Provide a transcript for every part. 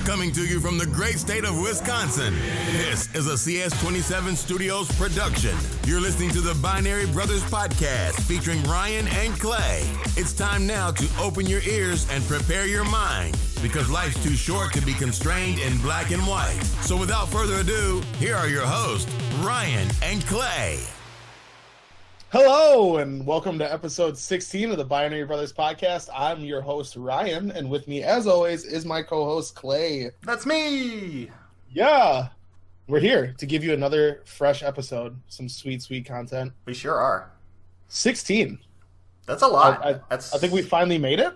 Coming to you from the great state of Wisconsin, this is a CS27 Studios production. You're listening to the Binary Brothers Podcast featuring Ryan and Clay. It's time now to open your ears and prepare your mind because life's too short to be constrained in black and white. So without further ado, here are your hosts, Ryan and Clay. Hello, and welcome to episode 16 of the Binary Brothers Podcast. I'm your host, Ryan, and with me, as always, is my co-host, Clay. That's me! Yeah, we're here to give you another fresh episode, some sweet, sweet content. We sure are. 16. That's a lot. I think we finally made it.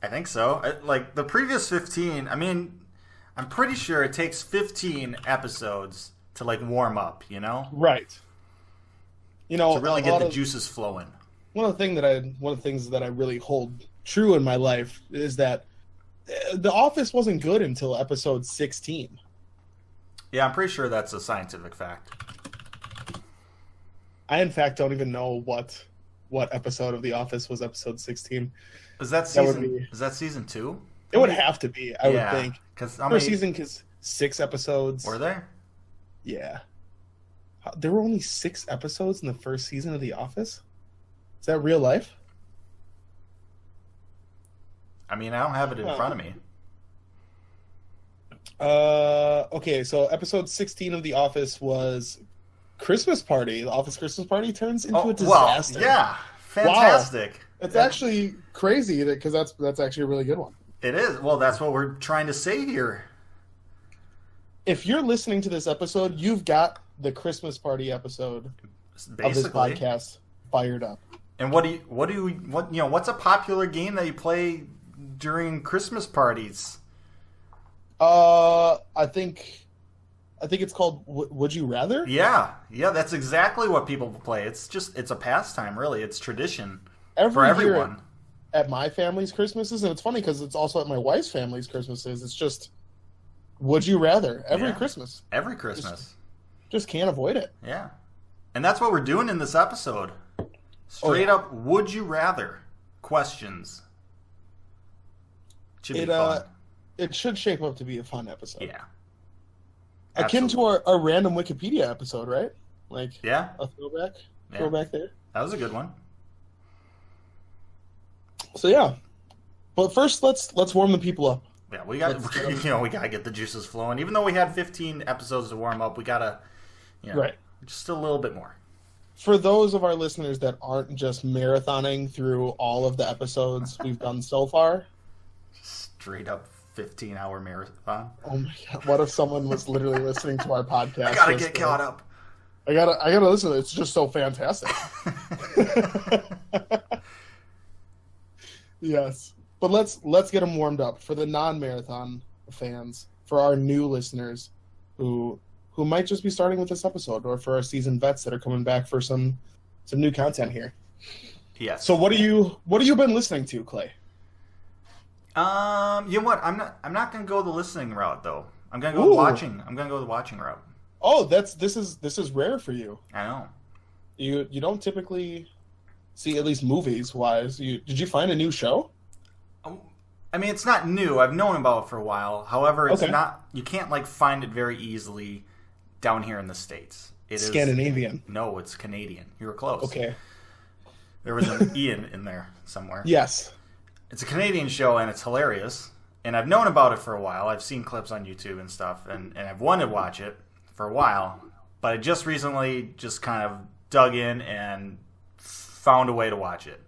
I think so. Like, the previous 15, I'm pretty sure it takes 15 episodes to, warm up, you know? Right. You know, to really get the juices flowing. One of the things that I really hold true in my life is that The Office wasn't good until episode 16. Yeah, I'm pretty sure that's a scientific fact. I, in fact, don't even know what episode of The Office was episode 16. Is that season 2? It would have to be, I would think. First season is 6 episodes. Were there? Yeah. There were only 6 episodes in the first season of The Office? Is that real life? I don't have it in front of me. Okay, so episode 16 of The Office was Christmas Party. The Office Christmas Party turns into a disaster. Well, yeah. Fantastic. Wow. It's actually crazy because that's actually a really good one. It is. Well, that's what we're trying to say here. If you're listening to this episode, you've got the Christmas Party episode basically of this podcast fired up. And what's a popular game that you play during Christmas parties? I think it's called Would You Rather? Yeah, that's exactly what people play. It's a pastime, really. It's tradition for everyone. Year at my family's Christmases, and it's funny because it's also at my wife's family's Christmases. It's just Would You Rather every Christmas. Every Christmas. Just can't avoid it. Yeah. And that's what we're doing in this episode. Straight up, would you rather questions. Should be fun. It should shape up to be a fun episode. Yeah. Akin to our random Wikipedia episode, right? A throwback there. That was a good one. So yeah. But first let's warm the people up. Yeah, we got to get the juices flowing. Even though we had 15 episodes to warm up, we got to just a little bit more. For those of our listeners that aren't just marathoning through all of the episodes we've done so far. Straight up 15-hour marathon. Oh my God. What if someone was literally listening to our podcast? I got to get caught up. I gotta listen to it. It's just so fantastic. Yes. But let's get them warmed up for the non-marathon fans, for our new listeners who might just be starting with this episode, or for our seasoned vets that are coming back for some new content here. Yes. So what have you been listening to, Clay? You know what? I'm not gonna go the listening route though. I'm gonna go watching. I'm gonna go the watching route. Oh, this is rare for you. I know. You don't typically see, at least movies wise. Did you find a new show? It's not new. I've known about it for a while. However, it's not. You can't find it very easily down here in the States. It Scandinavian. No, it's Canadian. You were close. Okay. There was an Ian in there somewhere. Yes. It's a Canadian show and it's hilarious. And I've known about it for a while. I've seen clips on YouTube and stuff, and I've wanted to watch it for a while. But I just recently just kind of dug in and found a way to watch it.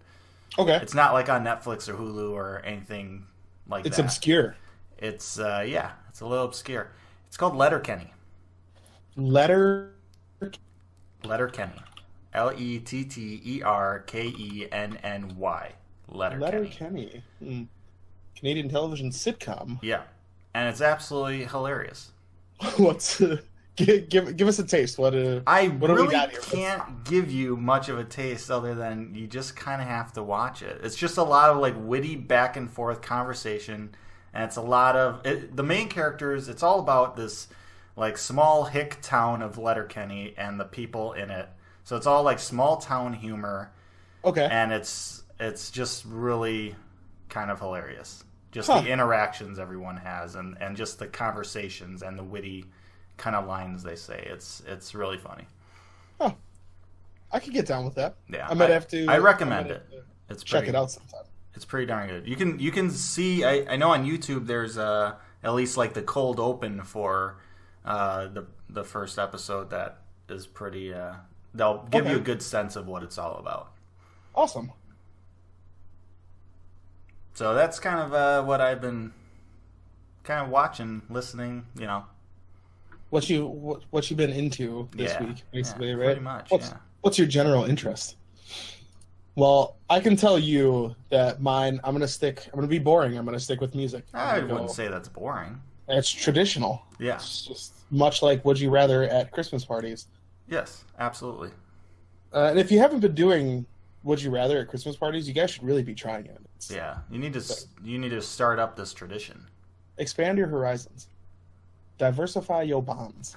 Okay. It's not on Netflix or Hulu or anything like that. It's obscure. It's it's a little obscure. It's called Letterkenny. Letterkenny. Letterkenny. Letterkenny. Canadian television sitcom. Yeah. And it's absolutely hilarious. What's give us a taste. What I what really we got here? Can't give you much of a taste other than you just kind of have to watch it. It's just a lot of witty back and forth conversation, and it's a lot of the main characters. It's all about this small hick town of Letterkenny and the people in it. So it's all small town humor. Okay. And it's just really kind of hilarious. Just the interactions everyone has, and just the conversations and the witty kind of lines they say. It's really funny. Huh. I could get down with that. Yeah, I might have to. I recommend it. It's check it out sometime. It's pretty darn good. You can see. I know on YouTube there's at least like the cold open for the first episode that is pretty. They'll give you a good sense of what it's all about. Awesome. So that's kind of what I've been kind of watching, listening. You know, what you've been into this week, basically, right? Pretty much. What's your general interest? Well, I can tell you that mine. I'm gonna be boring. I'm gonna stick with music. I wouldn't say that's boring. It's traditional. Yeah. It's just much like Would You Rather at Christmas parties. Yes, absolutely. And if you haven't been doing Would You Rather at Christmas parties, you guys should really be trying it. You need to start up this tradition. Expand your horizons. Diversify your bonds.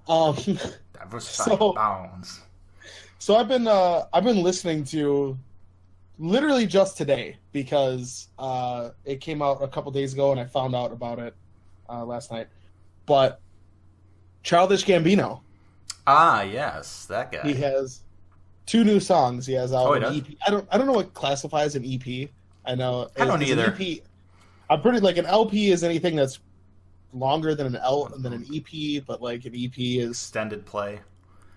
Diversify your bonds. So I've been listening to literally just today because it came out a couple days ago and I found out about it last night. But Childish Gambino. Ah, yes, that guy. He has 2 new songs. He has out an does? EP. I don't know what classifies an EP. I know I don't either. EP, I'm pretty like an LP is anything that's longer than an EP, but like an EP is extended play.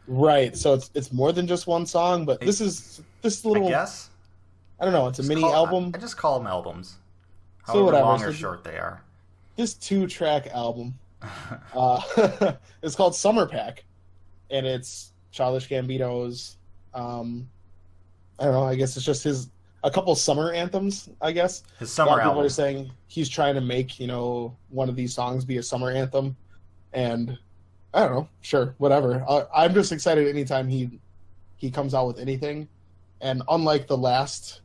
Right, so it's more than just one song, but this is a little. I guess. I don't know. It's a mini album. I just call them albums. So whatever. Long or short they are. This 2-track album. It's called Summer Pack, and it's Childish Gambino's. I don't know. I guess it's just a couple summer anthems. I guess his summer album. People are saying he's trying to make one of these songs be a summer anthem, and I don't know. Sure, whatever. I'm just excited anytime he comes out with anything, and unlike the last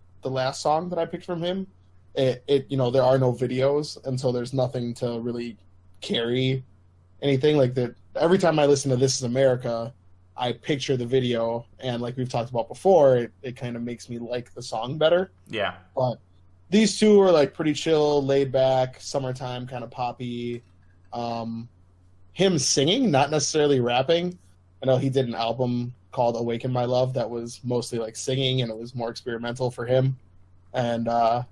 song that I picked from him, it there are no videos, and so there's nothing to really carry anything like that. Every time I listen to This Is America, I picture the video, and like we've talked about before, it kind of makes me like the song better. Yeah. But these 2 are like pretty chill, laid back, summertime kind of poppy. Him singing, not necessarily rapping. I know he did an album called Awaken My Love that was mostly like singing, and it was more experimental for him. And I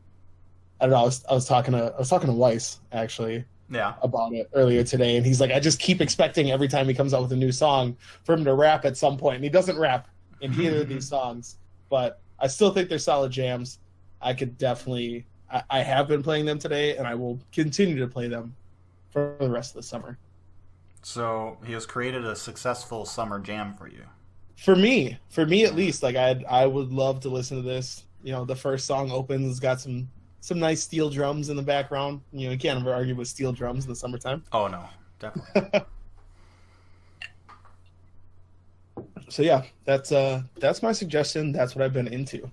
don't know. I was talking to Weiss actually. Yeah. About it earlier today, and he's like, I just keep expecting every time he comes out with a new song for him to rap at some point, and he doesn't rap in either of these songs, but I still think they're solid jams. I could definitely, I have been playing them today, and I will continue to play them for the rest of the summer. So he has created a successful summer jam for you. For me at least, like I would love to listen to this. The first song opens, it's got some nice steel drums in the background. You can't ever argue with steel drums in the summertime. Oh, no. Definitely. So, yeah, that's my suggestion. That's what I've been into.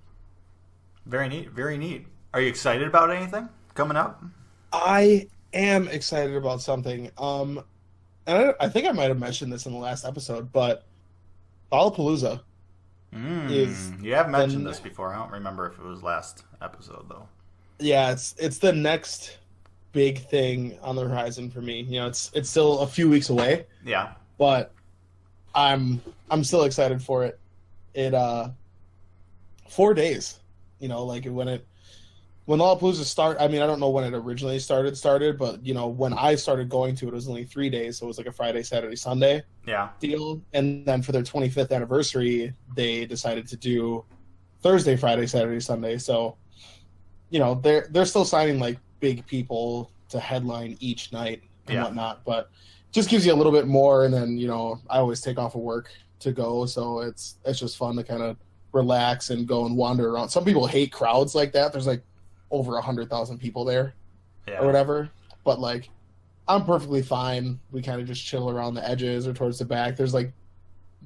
Very neat. Very neat. Are you excited about anything coming up? I am excited about something. And I think I might have mentioned this in the last episode, but Lollapalooza is... You have mentioned this before. I don't remember if it was last episode, though. Yeah, it's the next big thing on the horizon for me. It's still a few weeks away. Yeah. But I'm still excited for it. It 4 days. Like when Lollapalooza started. I mean, I don't know when it originally started, but when I started going to it, it was only 3 days, so it was like a Friday, Saturday, Sunday deal. And then for their 25th anniversary, they decided to do Thursday, Friday, Saturday, Sunday. So they're still signing like big people to headline each night and whatnot, but just gives you a little bit more. And then I always take off of work to go, so it's just fun to kind of relax and go and wander around. Some people hate crowds like that. There's like over 100,000 people there or whatever, but like I'm perfectly fine. We kind of just chill around the edges or towards the back. There's like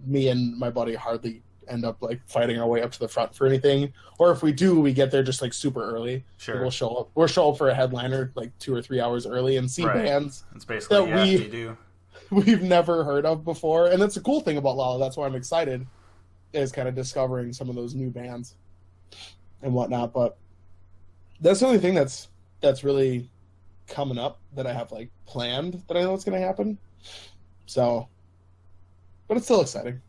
me and my buddy hardly end up like fighting our way up to the front for anything, or if we do, we get there just like super early. Sure. We'll show up for a headliner like 2 or 3 hours early and see bands that's basically that we've never heard of before. And that's a cool thing about Lolla. That's why I'm excited, is kind of discovering some of those new bands and whatnot. But that's the only thing that's that's really coming up that I have like planned that I know it's going to happen. So, but it's still exciting.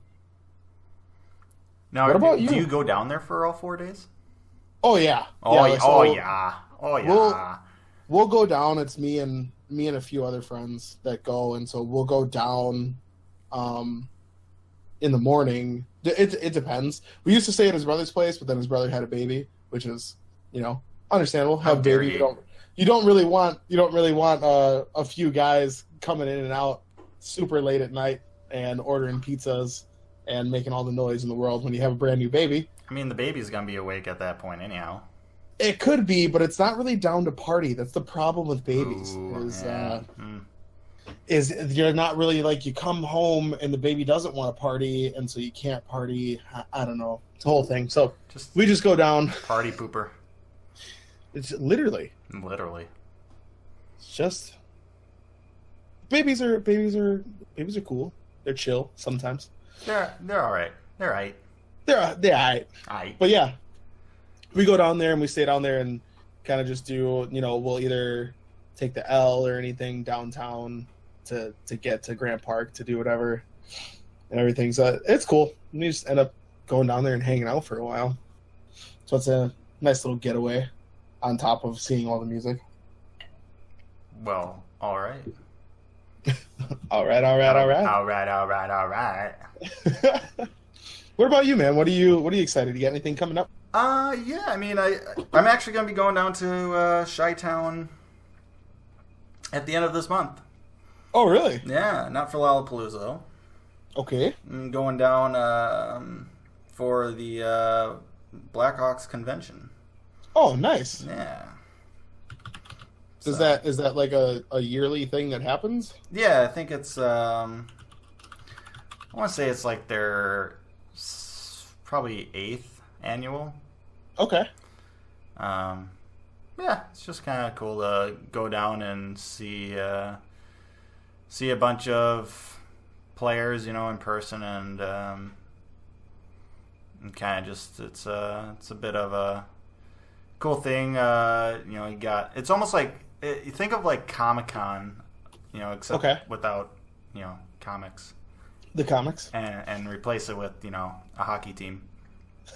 Now, what about you? Do you go down there for all 4 days? Oh yeah. We'll go down. It's me and a few other friends that go, and so we'll go down in the morning. It depends. We used to stay at his brother's place, but then his brother had a baby, which is, understandable. Have a baby. You don't really want a few guys coming in and out super late at night and ordering pizzas and making all the noise in the world when you have a brand new baby. I mean, the baby's gonna be awake at that point anyhow. It could be, but it's not really down to party. That's the problem with babies. Is you're not really like, you come home and the baby doesn't want to party, and so you can't party. I don't know. It's a whole thing. So we just go down. Party pooper. It's literally. It's just babies are cool. They're chill sometimes. They're all right. They're all right. They're all right. But yeah, we go down there and we stay down there and kind of just do, we'll either take the L or anything downtown to get to Grant Park to do whatever and everything. So it's cool. We just end up going down there and hanging out for a while. So it's a nice little getaway on top of seeing all the music. Well, all right. All right. What about you, man? What are you excited? You got anything coming up? Yeah. I mean, I'm actually going to be going down to Chi-Town at the end of this month. Oh, really? Yeah, not for Lollapalooza though. Okay. I'm going down for the Blackhawks convention. Oh, nice. Yeah. Is that like a yearly thing that happens? Yeah, I think it's I want to say it's like their probably 8th annual. Okay. Yeah, it's just kind of cool to go down and see a bunch of players, in person, and kind of just it's a bit of a cool thing. It's almost like you think of like Comic-Con, except without comics. The comics, and replace it with a hockey team.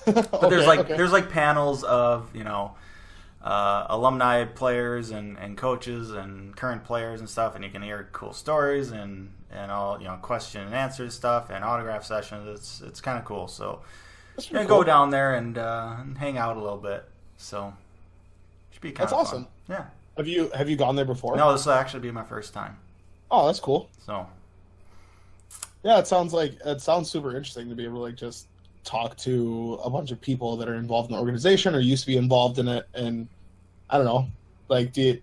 But there's like panels of alumni players and coaches and current players and stuff, and you can hear cool stories and all question and answer stuff and autograph sessions. It's kind of cool. So cool. Go down there and hang out a little bit. So should be kind of awesome. Yeah. Have you gone there before? No, this will actually be my first time. Oh, that's cool. So yeah, it sounds super interesting to be able to like just talk to a bunch of people that are involved in the organization or used to be involved in it. And I don't know, like, do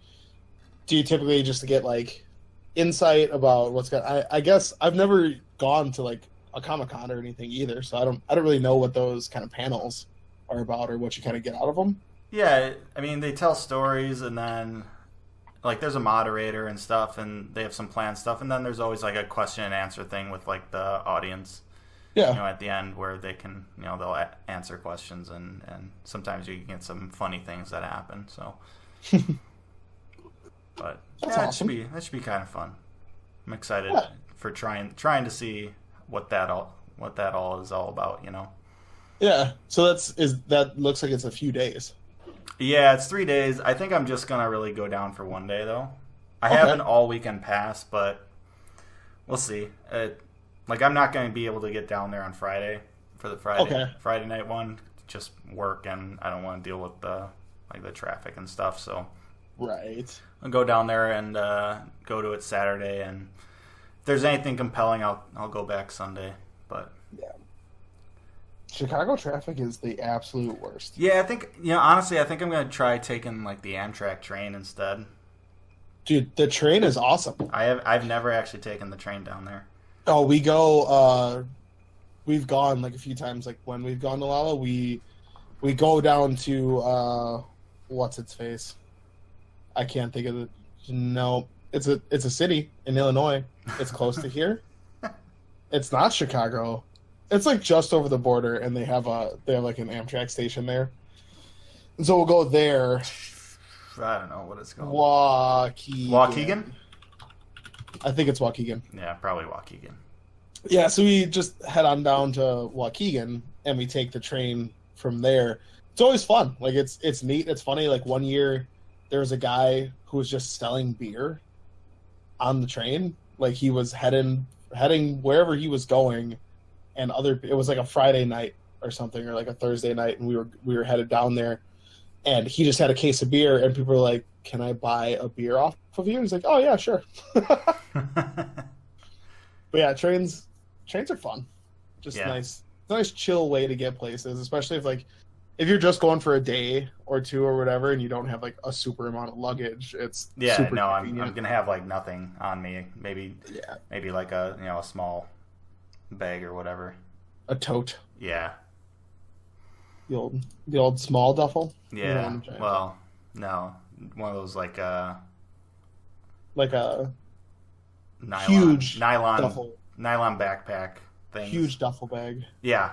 you typically just get like insight about what's going? I guess I've never gone to like a Comic-Con or anything either, so I don't really know what those kind of panels are about or what you kind of get out of them. Yeah, I mean, they tell stories, and then like there's a moderator and stuff, and they have some planned stuff, and then there's always like a question and answer thing with like the audience. Yeah. At the end where they can, they'll answer questions, and sometimes you can get some funny things that happen. So, but that's awesome. awesome. That should be kind of fun. I'm excited for trying to see what that all is all about. Yeah. So that looks like it's a few days. Yeah, it's 3 days. I think I'm just gonna really go down for one day though. I have an all weekend pass, but we'll see. I'm not going to be able to get down there on Friday for the Friday night one. Just work, and I don't want to deal with the traffic and stuff. So right, I'll go down there and go to it Saturday. And if there's anything compelling, I'll go back Sunday. But yeah, Chicago traffic is the absolute worst. Yeah, I think honestly, I think I'm going to try taking like the Amtrak train instead. Dude, the train is awesome. I've never actually taken the train down there. Oh, we've gone like a few times. Like when we've gone to Lala, we go down to what's its face? I can't think of it. No, it's a city in Illinois. It's close to here. It's not Chicago. It's like just over the border, and they have like an Amtrak station there. And so we'll go there, I don't know what it's called. Waukegan. I think it's Waukegan. Yeah, probably Waukegan. Yeah, so we just head on down to Waukegan, and we take the train from there. It's always fun. Like, it's neat. It's funny. Like, one year, there was a guy who was just selling beer on the train. Like, he was heading wherever he was going, and it was like a Friday night or something, or like a Thursday night, and we were headed down there, and he just had a case of beer, and people were like, "Can I buy a beer off of you?" He's like, "Oh yeah, sure." But yeah, trains are fun. Just nice. It's a nice chill way to get places, especially if you're just going for a day or two or whatever, and you don't have like a super amount of luggage. It's super I'm gonna have like nothing on me. Maybe like a small bag or whatever. A tote. Yeah. The old small duffel. Yeah. Well, no, one of those like a huge nylon duffel. Nylon backpack thing. Huge duffel bag. Yeah.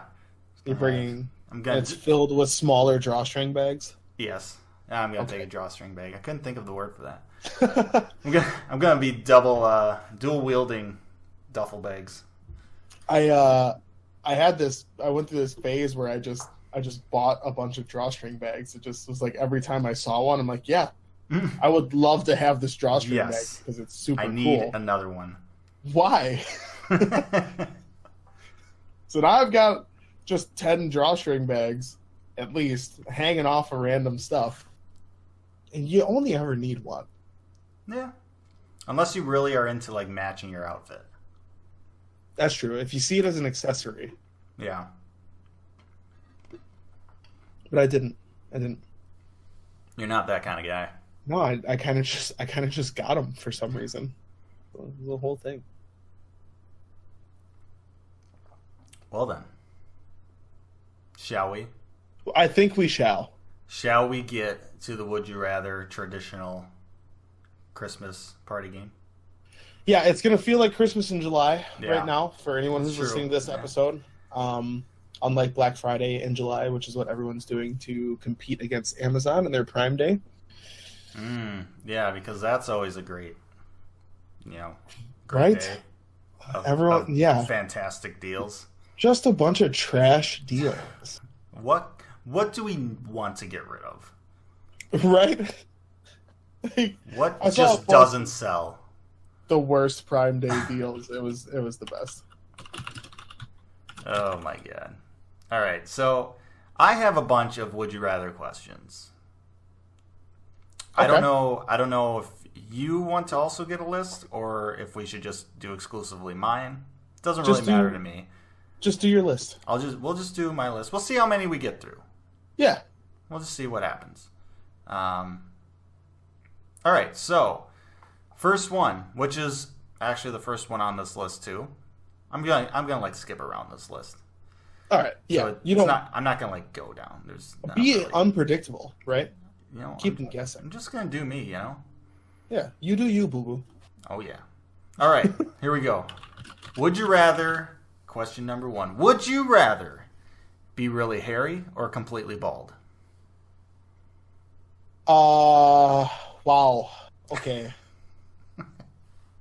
You're bringing. It's filled with smaller drawstring bags. Yes. I'm gonna take a drawstring bag. I couldn't think of the word for that. I'm gonna be dual wielding duffel bags. I went through this phase where I just bought a bunch of drawstring bags. It just was like every time I saw one, I'm like, yeah, I would love to have this drawstring bag because it's super cool. I need another one. Why? So now I've got just 10 drawstring bags, at least, hanging off of random stuff. And you only ever need one. Yeah. Unless you really are into like matching your outfit. That's true. If you see it as an accessory. Yeah. But I didn't. You're not that kind of guy. No, I kind of just got them for some reason. The whole thing. Well then. Shall we? I think we shall. Shall we get to the Would You Rather traditional Christmas party game? Yeah, it's going to feel like Christmas in July right now for anyone who's listening to this episode. Unlike Black Friday in July, which is what everyone's doing to compete against Amazon and their Prime Day. Yeah, because that's always a great right? day of fantastic deals. Just a bunch of trash deals. What do we want to get rid of? Right? What just doesn't sell? The worst Prime Day deals. It was the best. Oh my god. All right, so I have a bunch of would you rather questions. Okay. I don't know if you want to also get a list or if we should just do exclusively mine. It doesn't really matter to me. Just do your list. We'll just do my list. We'll see how many we get through. Yeah. We'll just see what happens. All right, so first one, which is actually the first one on this list too. I'm gonna like skip around this list. All right, yeah. So I'm not gonna like go down. There's unpredictable, right? Keep them guessing. I'm just gonna do me, Yeah, you do you, boo boo. Oh yeah. All right, here we go. Would you rather? Question number 1: would you rather be really hairy or completely bald? Wow. Okay.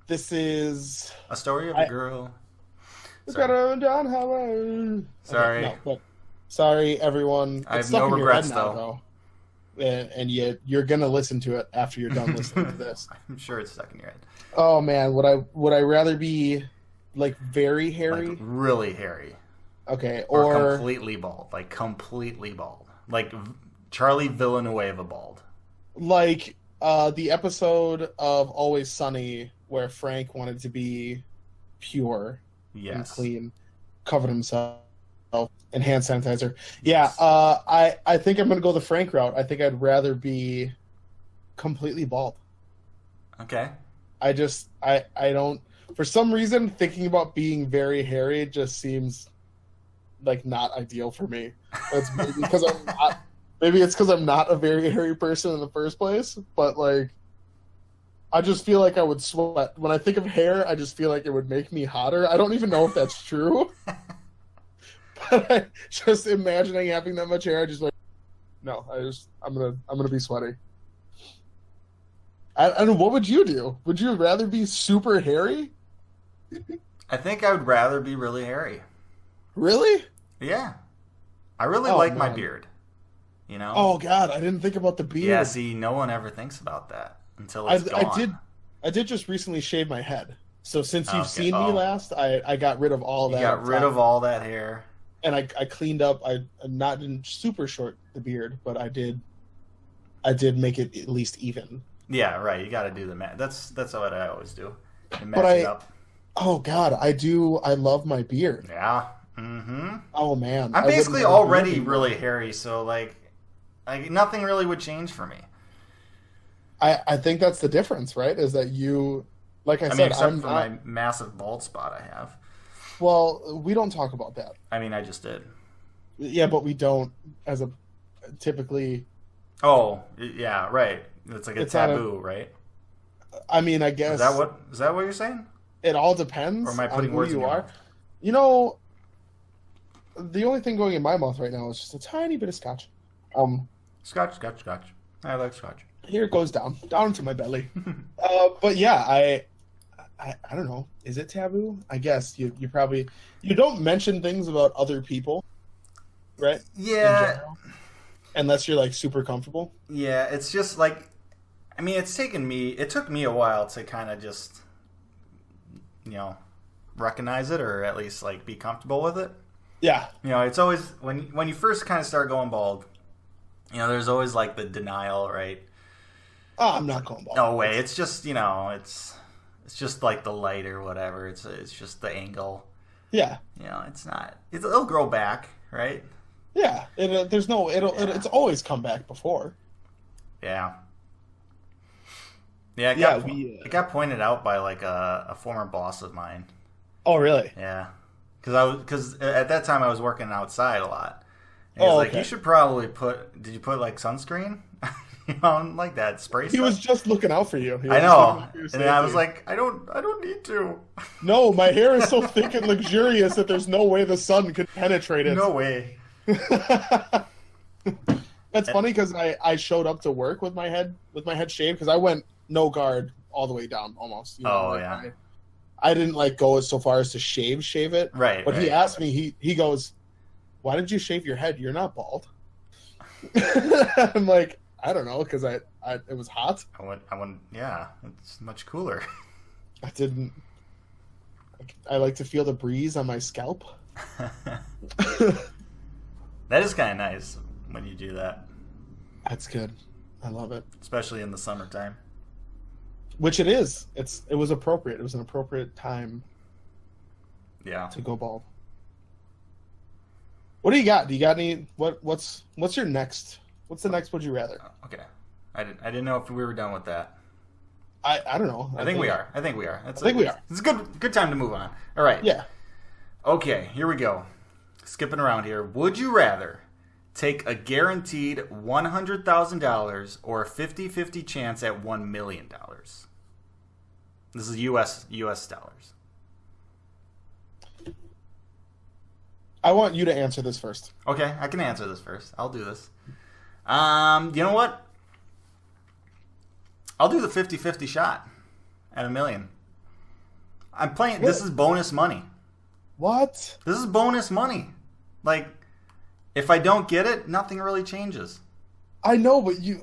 This is a story of a girl. Sorry. Sorry, everyone. I have no regrets, though. And you're gonna listen to it after you're done listening to this. I'm sure it's stuck in your head. Oh man, would I rather be like very hairy? Like really hairy. Okay, or completely bald. Like completely bald. Like Charlie Villanueva bald. Like the episode of Always Sunny where Frank wanted to be pure and clean, covered himself in hand sanitizer. Yeah, I think I'm going to go the Frank route. I think I'd rather be completely bald. Okay. I don't, for some reason, thinking about being very hairy just seems like not ideal for me. It's maybe because I'm not a very hairy person in the first place, but like, I just feel like I would sweat. When I think of hair, I just feel like it would make me hotter. I don't even know if that's true. But just imagining having that much hair, I just like, no, I'm gonna be sweaty. And what would you do? Would you rather be super hairy? I think I would rather be really hairy. Really? Yeah. I really Oh, like my man. beard. You know? Oh God, I didn't think about the beard. yeah, see, no one ever thinks about that until it's gone. I did just recently shave my head. So since you've Okay. seen Oh. me last, I got rid of all You that. got up rid top. of all that hair. And I cleaned up. I not didn't super short the beard, but I did make it at least even. Yeah, right. You got to do the math. That's what I always do. And match But I- it up. Oh God, I do. I love my beard. Yeah. Mm-hmm. Oh man, I'm I wouldn't basically have a already beard anymore. really hairy, so like nothing really would change for me. I think that's the difference, right? Is that you, like I I mean, said, except I'm for not. my massive bald spot I have. Well, we don't talk about that. I mean, I just did. Yeah, but we don't as a typically. Oh, yeah, right. It's like a It's not a- taboo, right? I mean, I guess Is that what you're saying? it all depends Or am I on putting who words in you your are. mouth? You know, the only thing going in my mouth right now is just a tiny bit of scotch. Scotch. I like scotch. Here it goes down into my belly. But yeah, I don't know. Is it taboo? I guess you probably you don't mention things about other people, right? In Yeah, general, unless you're like super comfortable. yeah. It's just like, I mean, it took me a while to kind of just, recognize it, or at least like be comfortable with it. Yeah, It's always when you first kind of start going bald. There's always like the denial, right? oh, I'm not going bald. No way. It's just it's just like the light or whatever. It's just the angle. Yeah, It's not. It'll grow back, right? yeah. It's always come back before. Yeah. Yeah, it got pointed out by like a former boss of mine. Oh, really? Yeah, because at that time I was working outside a lot. And he's Oh, like, okay. you should probably did you put like sunscreen? Like that spray He stuff? was just looking out for you. He I was just know, looking out for your and I was safety. like, I don't need to. No, my hair is so thick and luxurious that there's no way the sun could penetrate it. No way. That's funny because I showed up to work with my head shaved because I went no guard all the way down almost. Oh, like, yeah. I didn't like go so far as to shave it. Right. But right. he asked me. He goes, "Why did you shave your head? You're not bald." I'm like, I don't know, because it was hot. I went. Yeah, it's much cooler. I didn't. I like to feel the breeze on my scalp. That is kind of nice when you do that, That's good. I love it. especially in the summertime. Which it is. It was appropriate. It was an appropriate time Yeah. to go bald. What do you got? Do you got any? What's your next? What's the next? Would you rather? Okay. I didn't know if we were done with that. I don't know. I think we are. I think we are. I think we are. It's a good time to move on. All right. Yeah. Okay, here we go. Skipping around here. Would you rather take a guaranteed $100,000 or a 50-50 chance at $1 million? This is US dollars. I want you to answer this first. Okay, I can answer this first. I'll do this. You know what? I'll do the 50-50 shot at $1 million. I'm playing. This is bonus money. What? This is bonus money. Like, if I don't get it, nothing really changes. I know, but you.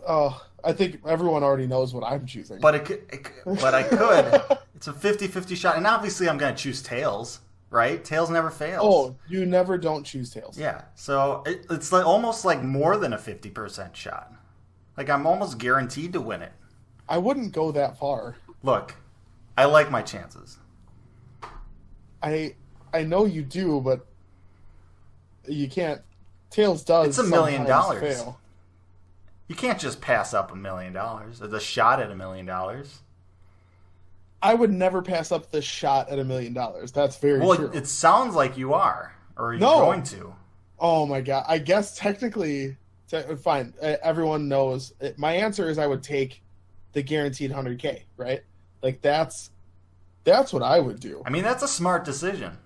I think everyone already knows what I'm choosing. But but I could. It's a 50-50 shot, and obviously I'm going to choose tails, right? Tails never fails. Oh, you never don't choose tails. Yeah. So it's like almost like more than a 50% shot. Like I'm almost guaranteed to win it. I wouldn't go that far. Look, I like my chances. I know you do, but you can't. Tails does. It's $1 million. sometimes fail. You can't just pass up $1 million. The shot at $1 million. I would never pass up the shot at $1 million. That's very Well, true. it sounds like you are, or you're No. going to. Oh my god! I guess technically, fine. Everyone knows. My answer is I would take the guaranteed 100K. Right? Like that's what I would do. I mean, that's a smart decision.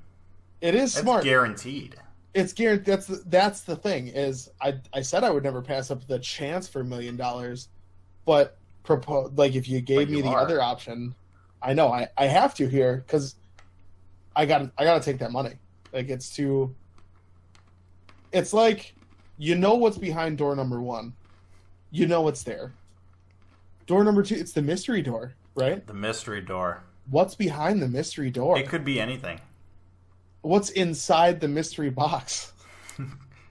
It is That's smart. guaranteed. It's guaranteed. That's the thing is I said I would never pass up the chance for $1 million, but propose, like if you gave But me you the are. other option, I know I have to here because I gotta take that money. Like it's like you know what's behind door number 1, you know what's there. Door number 2, it's the mystery door, right? The mystery door. What's behind the mystery door? It could be anything. What's inside the mystery box?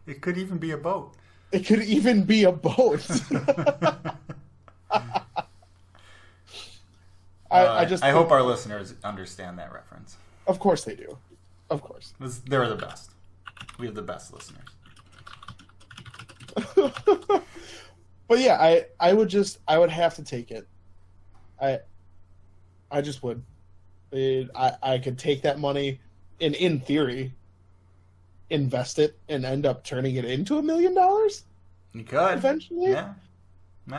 It could even be a boat. It could even be a boat. I hope our listeners understand that reference. Of course they do. Of course. They're the best. We have the best listeners. But yeah, I would have to take it. I just would. I could take that money and in theory invest it and end up turning it into $1 million You could eventually. Yeah.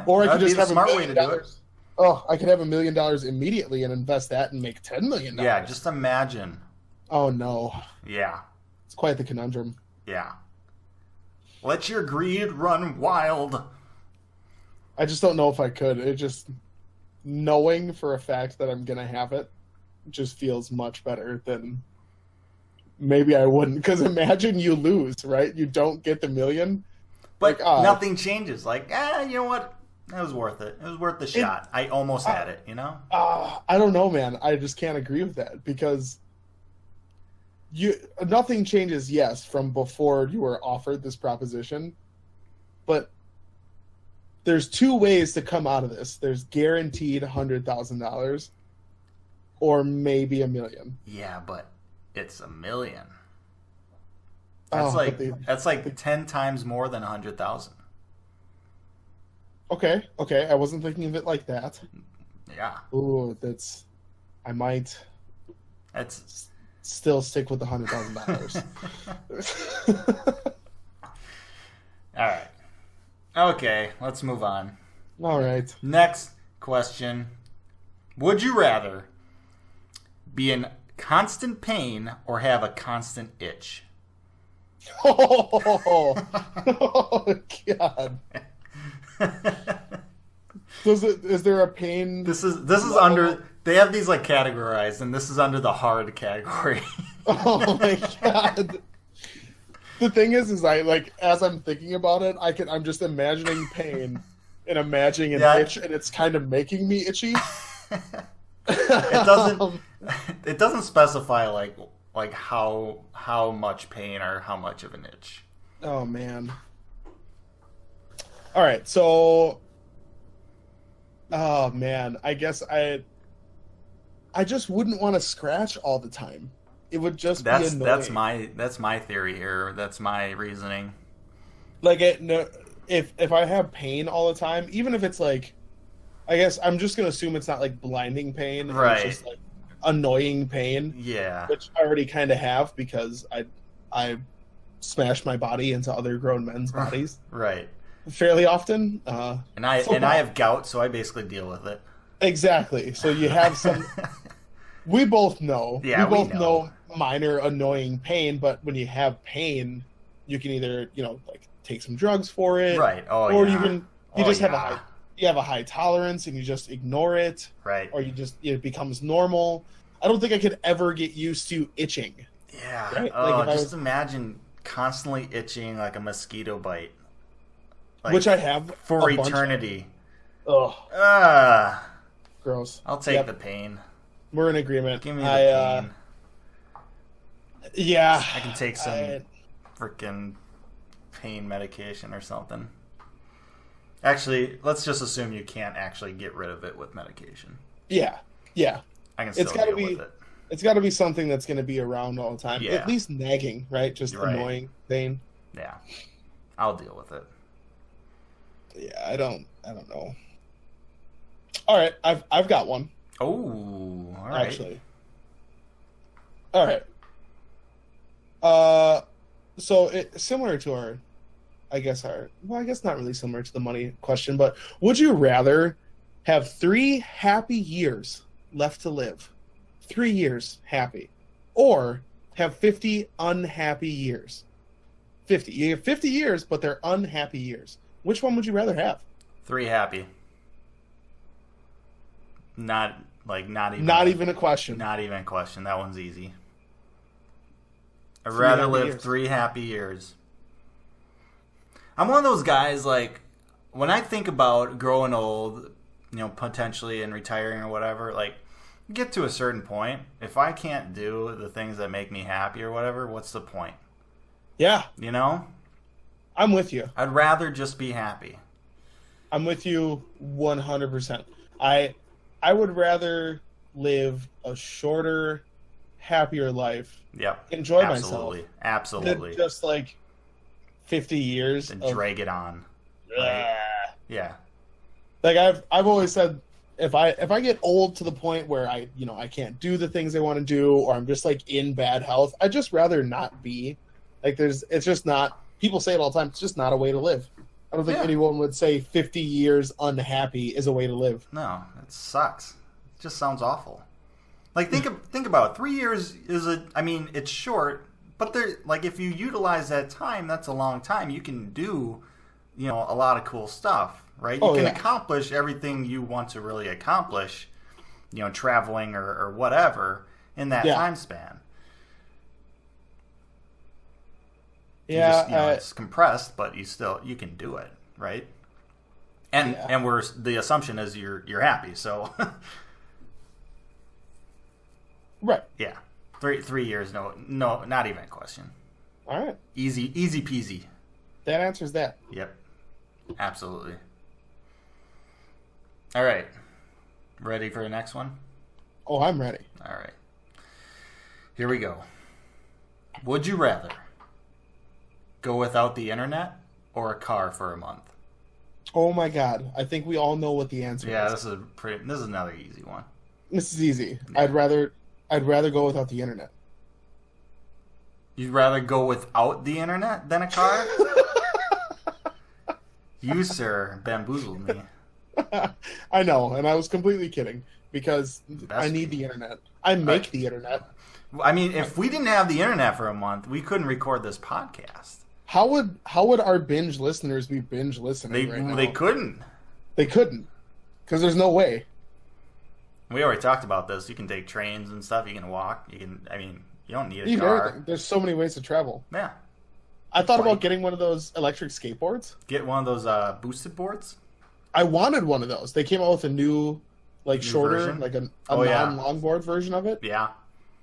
Or I could That'd just be the have smart $1 way million. to do it. Oh, I could have $1 million immediately and invest that and make $10 million. Yeah, just imagine. Oh no, Yeah. it's quite the conundrum. Yeah. Let your greed run wild. I just don't know if I could. It just knowing for a fact that I'm gonna have it just feels much better than maybe I wouldn't. Because imagine you lose, right? You don't get the $1 million. But Like, nothing changes. Like, you know what? That was worth it. It was worth the shot. I almost had it, you know? I don't know, man. I just can't agree with that because nothing changes, yes, from before you were offered this proposition, but there's 2 ways to come out of this. There's guaranteed $100,000 or maybe $1 million. Yeah, but it's $1 million. Oh, That's like 10 times more than 100,000. Okay, I wasn't thinking of it like that. Yeah. Ooh, I might That's still stick with the $100,000. all right. Okay, let's move on. All right. Next question. Would you rather be in constant pain or have a constant itch? Oh God. Is there a pain? This is under, they have these like categorized, and this is under the hard category. Oh my God. The thing is I like as I'm thinking about it, I'm just imagining pain and imagining an itch, and it's kind of making me itchy. It doesn't specify like how much pain or how much of an itch. Oh man. All right, so oh man, I guess I just wouldn't want to scratch all the time. It would just be annoying. That's my theory here. That's my reasoning. Like if I have pain all the time, even if it's like, I guess I'm just gonna assume it's not like blinding pain, right? It's just like annoying pain, yeah. Which I already kind of have because I smash my body into other grown men's bodies, right? Fairly often. And I have gout, so I basically deal with it. Exactly. So you have some. We both know. Yeah, we both know minor annoying pain, but when you have pain, you can either like take some drugs for it, right? Oh, or yeah. you just have a high tolerance and you just ignore it, right? Or it becomes normal. I don't think I could ever get used to itching. Yeah. Right? Oh, like just imagine constantly itching like a mosquito bite, like, which I have for eternity. Ugh. Gross. I'll take the pain. We're in agreement. Give me the pain. Yeah. I can take some freaking pain medication or something. Actually, let's just assume you can't actually get rid of it with medication. Yeah. I can still deal with it. It's got to be something that's going to be around all the time. Yeah. At least nagging, right? Just annoying pain. Yeah. I'll deal with it. Yeah, I don't know. All right, I've got one. Oh, all right. Actually. All right. So similar to our, I guess not really similar to the money question, but would you rather have 3 happy years left to live, 3 years happy, or have 50 unhappy years? 50. You have 50 years, but they're unhappy years. Which one would you rather have? 3 happy. Not even. Not even a question. Not even a question. That one's easy. I'd 3 rather happy live years. 3 happy years. I'm one of those guys, like, when I think about growing old, potentially and retiring or whatever, like, you get to a certain point. If I can't do the things that make me happy or whatever, what's the point? Yeah, You know? I'm with you. I'd rather just be happy. I'm with you 100%. I would rather live a shorter, happier life, Yep. enjoy Absolutely. myself, Absolutely. than just like 50 years And of drag it on. "Ah." Yeah. Like I've always said, if I get old to the point where I can't do the things I want to do, or I'm just like in bad health, I'd just rather not be. Like it's just not. People say it all the time. It's just not a way to live. I don't think Yeah. anyone would say 50 years unhappy is a way to live. No, it sucks. It just sounds awful. Like think about it. 3 years is it's short, but if you utilize that time, that's a long time. You can do, a lot of cool stuff, right? You can accomplish everything you want to really accomplish, traveling or whatever in that time span. Yeah, It's compressed, but you can do it, right? And the assumption is you're happy, so right. yeah, 3 years, no, not even a question. All right, Easy peasy. that answers that. Yep, absolutely. All right, ready for the next one? Oh, I'm ready. All right, here we go. Would you rather go without the internet or a car for a month? Oh my God, I think we all know what the answer Yeah, is. this is another easy one. This is easy. Yeah. I'd rather go without the internet. You'd rather go without the internet than a car? You, sir, bamboozled me. I know, and I was completely kidding because I need the internet. I make the internet. I mean, if we didn't have the internet for a month, we couldn't record this podcast. How would our binge listeners be binge listening right now? They couldn't. They couldn't, because there's no way. We already talked about this. You can take trains and stuff. You can walk. You don't need a You can car. everything. There's so many ways to travel. Yeah. I thought about getting one of those electric skateboards. Get one of those boosted boards. I wanted one of those. They came out with a new, shorter, version? like a Yeah. non-longboard version of it. Yeah.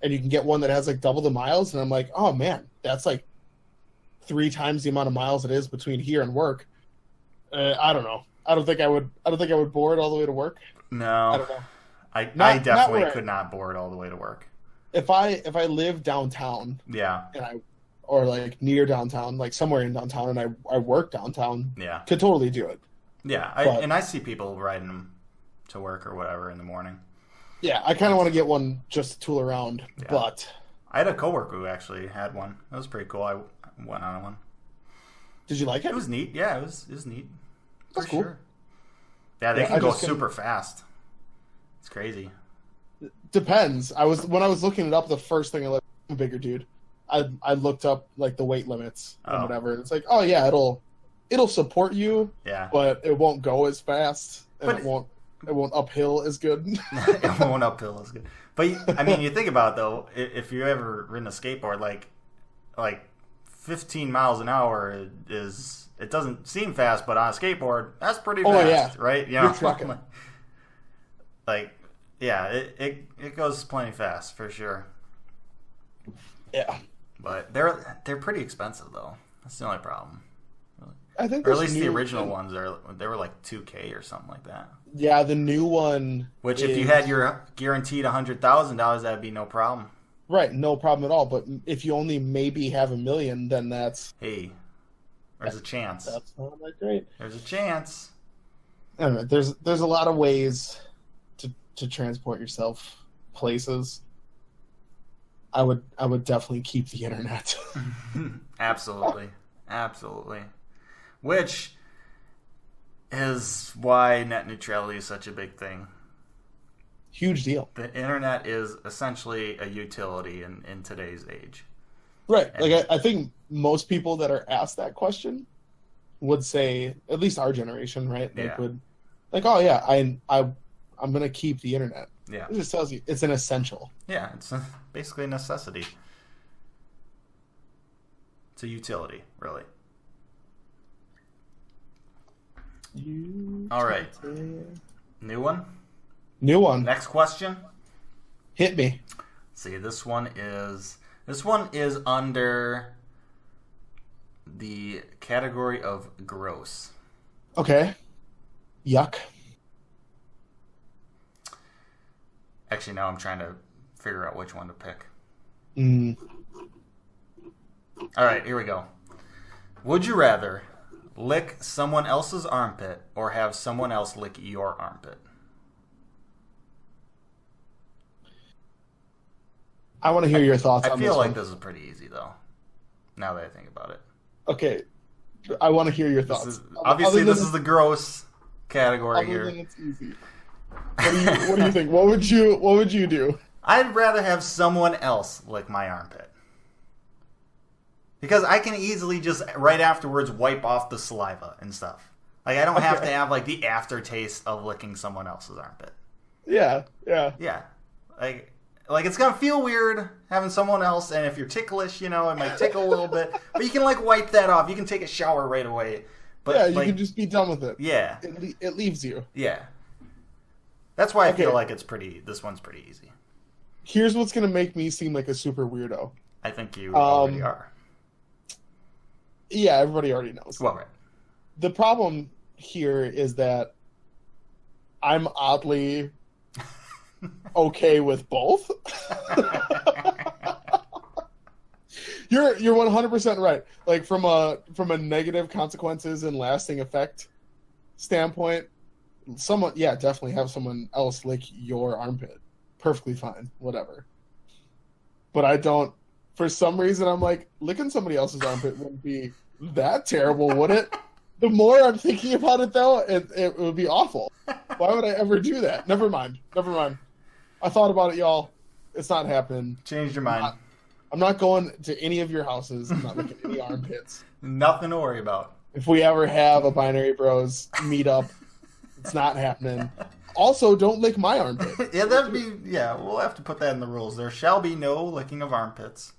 And you can get one that has like double the miles. And I'm like, oh man, that's like 3 times the amount of miles it is between here and work. I don't know. I don't think I would board all the way to work. No. I don't know. I Not definitely where- could not board all the way to work. If I live downtown Yeah. and or like near downtown, like somewhere in downtown, and I work downtown, Yeah. could totally do it. Yeah. But- And I see people riding them to work or whatever in the morning. Yeah, I kind of want to get one just to tool around, Yeah. but I had a coworker who actually had one. It was pretty cool. I went on one. did you like it? It was neat. Yeah, it was neat. For That's cool. sure. Yeah, they Yeah, can I go just couldn't- super fast. It's crazy. Depends. When I was looking it up, the first thing I'm a bigger dude. I looked up like the weight limits and Oh. whatever, and it's like, oh yeah, it'll support you, Yeah. but it won't go as fast, and But- it won't uphill as good. It won't uphill as good. But I mean, you think about it, though, if you ever ridden a skateboard, like 15 miles an hour is, it doesn't seem fast, but on a skateboard, that's pretty Oh, fast, yeah. right? You You're trucking. Yeah, it goes plenty fast for sure. Yeah, But they're pretty expensive though. That's the only problem. I think. Or at this least the new- original ones they were like $2,000 or something like that. Yeah, the new one. Which if you is- had your guaranteed $100,000, that'd be no problem. right, no problem at all. But if you only maybe have $1 million, then that's Hey, there's a chance. not that great. There's a chance. I don't know, there's a lot of ways to transport yourself places. I would definitely keep the internet. Absolutely. Absolutely. Which is why net neutrality is such a big thing. Huge deal. The internet is essentially a utility in today's age. Right. Like I think most people that are asked that question would say, at least our generation, right? Like Yeah. would like, oh yeah, I I'm gonna keep the internet. Yeah. It just tells you it's an essential. Yeah, it's basically a necessity. It's a utility, really. All right. New one? New one. Next question. Hit me. See, this one is under the category of gross. Okay. Yuck. Actually, now I'm trying to figure out which one to pick. All right, here we go. Would you rather lick someone else's armpit or have someone else lick your armpit? I want to hear your thoughts on I this feel like one. this is pretty easy, though, now that I think about it. Okay. I want to hear your thoughts. Obviously, this is the gross category other here. than it's easy. What do you think? What would you do? I'd rather have someone else lick my armpit. Because I can easily just, right afterwards, wipe off the saliva and stuff. Like, I don't have to have, like, the aftertaste of licking someone else's armpit. Yeah. Yeah. Like it's going to feel weird having someone else, and if you're ticklish, it might tickle a little bit. But you can, like, wipe that off. You can take a shower right away. But, yeah, you can just be done with it. Yeah. It leaves you. Yeah. That's why I feel like this one's pretty easy. Here's what's going to make me seem like a super weirdo. I think you already are. Yeah, everybody already knows. Well, right. The problem here is that I'm oddly okay with both. You're 100% right. Like from a negative consequences and lasting effect standpoint, definitely have someone else lick your armpit. Perfectly fine, whatever. But I don't. For some reason, I'm like, licking somebody else's armpit wouldn't be that terrible, would it? The more I'm thinking about it, though, it would be awful. Why would I ever do that? Never mind. I thought about it, y'all. It's not happening. Changed your mind. I'm not going to any of your houses. I'm not licking any armpits. Nothing to worry about. If we ever have a Binary Bros meetup, it's not happening. Also, don't lick my armpit. We'll have to put that in the rules. There shall be no licking of armpits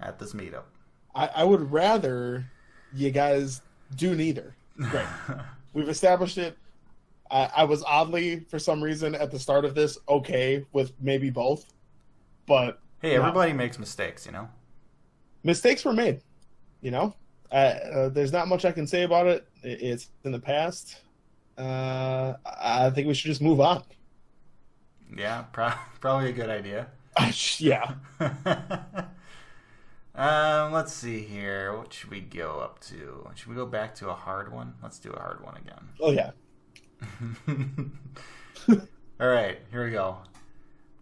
at this meetup. I would rather you guys do neither. Great. We've established it. I was oddly, for some reason, at the start of this, okay with maybe both. But hey, everybody makes mistakes, Mistakes were made, There's not much I can say about it. It's in the past. I think we should just move on. Yeah, probably a good idea. Yeah. Let's see here. What should we go up to? Should we go back to a hard one? Let's do a hard one again. Oh, yeah. All right, here we go.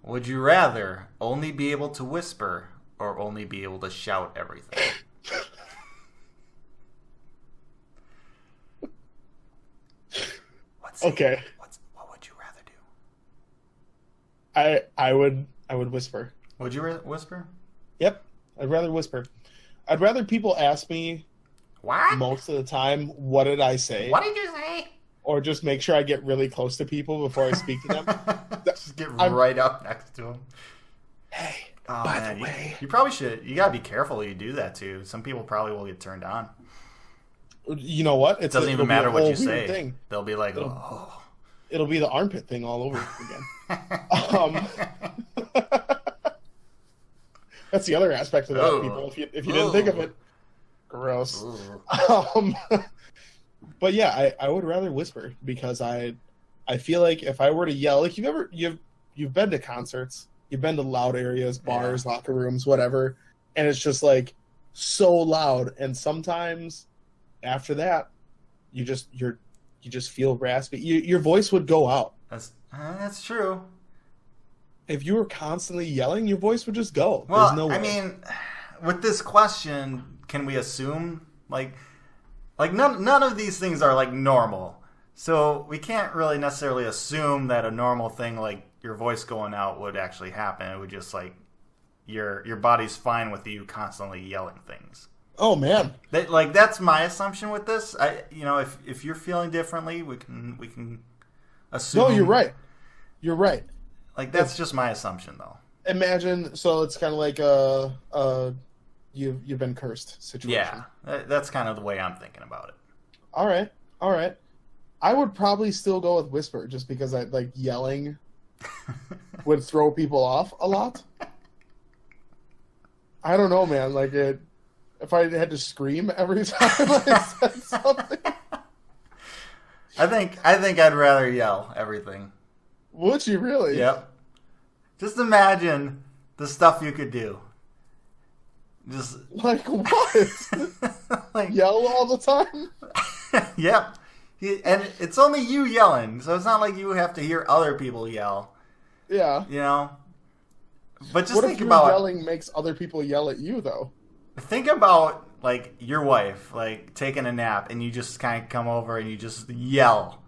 Would you rather only be able to whisper or only be able to shout everything? Okay. What would you rather do? I would whisper. Would you whisper? Yep. I'd rather whisper. I'd rather people ask me what most of the time, what did I say? What did you say? Or just make sure I get really close to people before I speak to them. Just get right up next to them. Hey, by the way. You probably should. You got to be careful you do that, too. Some people probably will get turned on. You know what? It doesn't even matter what you say. Thing. They'll be like, oh. It'll be the armpit thing all over again. That's the other aspect of that, people. If you didn't think of it. Gross. But yeah, I would rather whisper because I feel like if I were to yell, like you've been to concerts, you've been to loud areas, bars, locker rooms, whatever, and it's just like so loud, and sometimes after that, you just feel raspy. Your voice would go out. That's true. If you were constantly yelling, your voice would just go. Well, There's no way. I mean, with this question, can we assume like none of these things are like normal, so we can't really necessarily assume that a normal thing like your voice going out would actually happen. It would just like your body's fine with you constantly yelling things. Oh man, that's my assumption with this. If you're feeling differently, we can assume. No, you're right. You're right. Like, that's just my assumption, though. Imagine, so it's kind of like you've been cursed situation. Yeah, that's kind of the way I'm thinking about it. All right. I would probably still go with whisper, just because I like yelling would throw people off a lot. I don't know, man. Like if I had to scream every time I said something. I think I'd rather yell everything. Would you really? Yep. Just imagine the stuff you could do. Just like what? like Yell all the time? Yep. And it's only you yelling, so it's not like you have to hear other people yell. Yeah. You know? But just what think if your about yelling makes other people yell at you, though? Think about, like, your wife, like, taking a nap, and you just kind of come over and you just yell.